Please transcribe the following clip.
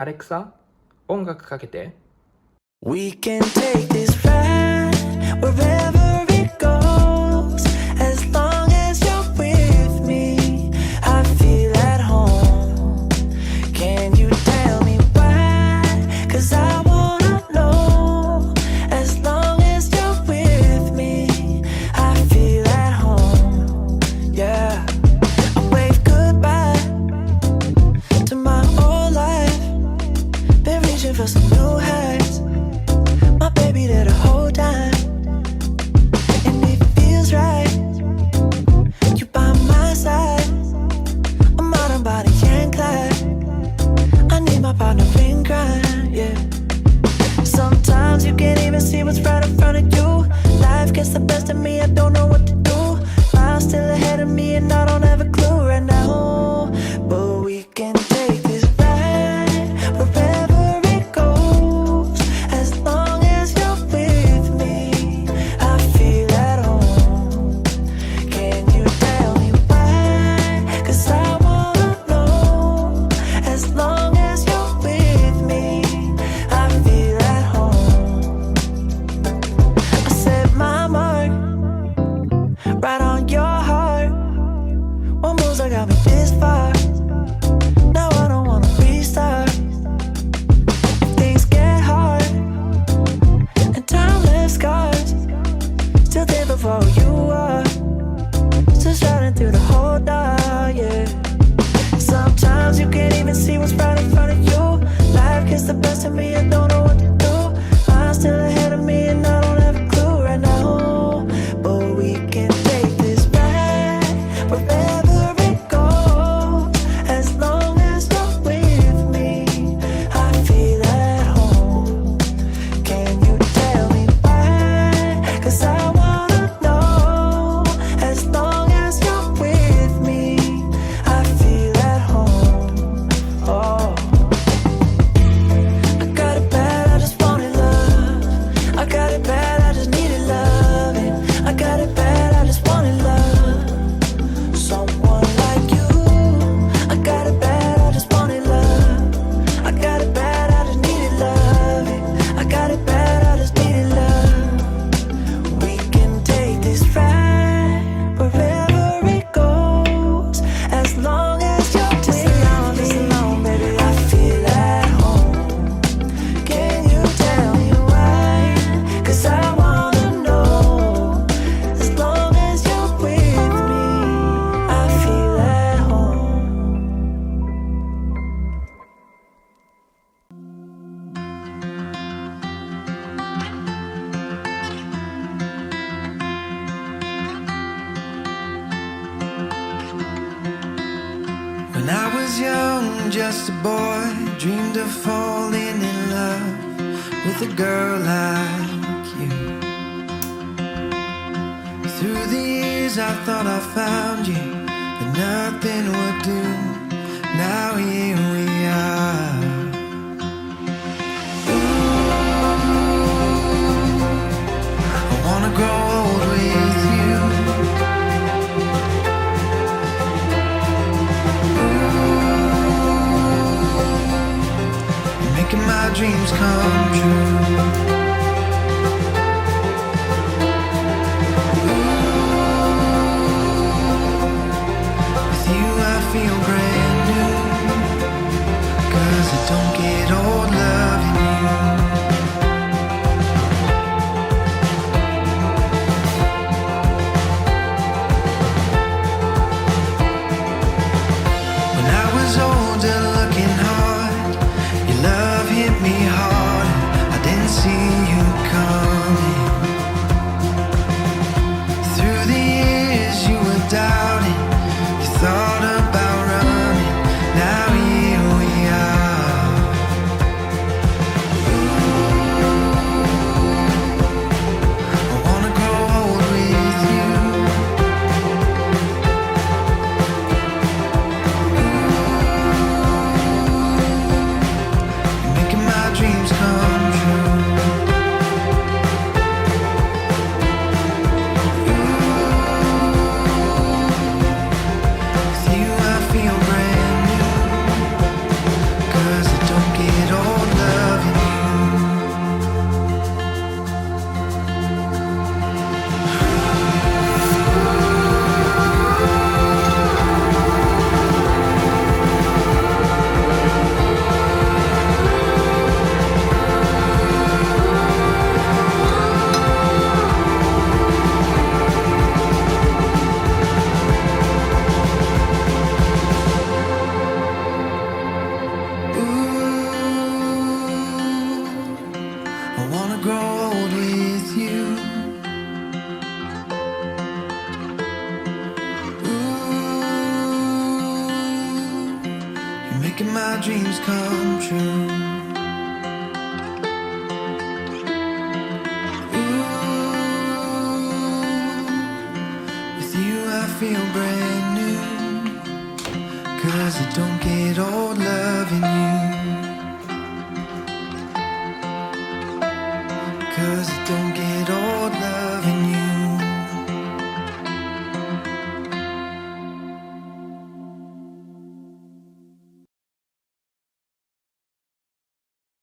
アレクサ、音楽かけて。 We can take this ride wherever it goes, as long as you're with me. I feel at home. Can you tell me why? 'Cause I wanna know. As long as you're with me, I feel at home. Yeah, I wave goodbye to my old life. Been reaching for some new heights. My baby there the whole time, and it feels right. You by my side. I'm out on body and Clyde. I need my partner in crime, yeah. Sometimes you can't even see what's right in front of you. Life gets the best of me, I don't know what to do. Miles still ahead of me and I don't have a clue right now. But we can take this ride wherever it goes, as long as you're with me. I feel at home. Can you tell me why? 'Cause I wanna know. As long as you're with me, I feel at home. I set my mark right on your heart. One moves that got me this far. Now I don't wanna restart. If things get hard and time left scars, still there before you are. Still shining through the whole dark, yeah. Sometimes you can't even see what's right in front of you. Life gets the best of me, I don't know what to do. I'm still ahead of me and I don't have a clue right now. But we can take this ride wherever it goes, as long as you're with me. I feel at home. Can you tell me why? 'Cause I wanna know. As long as you're with me, I feel at home. Oh, I got it bad, I just wanted love. I got it bad, I just needed loving. I got it bad, I just wanted love. Someone like you. I got it bad, I just wanted love. I got it bad, I just needed loving. I got it bad, I just needed love. We can take this ride wherever it goes, as long as you're with me. Listen on, baby, I feel at home. Can you tell me why? 'Cause I wanna know. As long as you're with me, I feel at home. When I was young, just a boy, dreamed of falling in love with a girl like you. Through the years I thought I found you, but nothing would do. Now here we are. I wanna grow old with you. You're making my dreams come true. With you I feel brand new, 'cause I don't get old loving you. When I was older, looking hard, your love hit me hard. I didn't see you coming. Through the years you were doubting, you thought about running. Now here we are. making my dreams come true. Feel brand new, 'cause it don't get old loving you, 'cause it don't get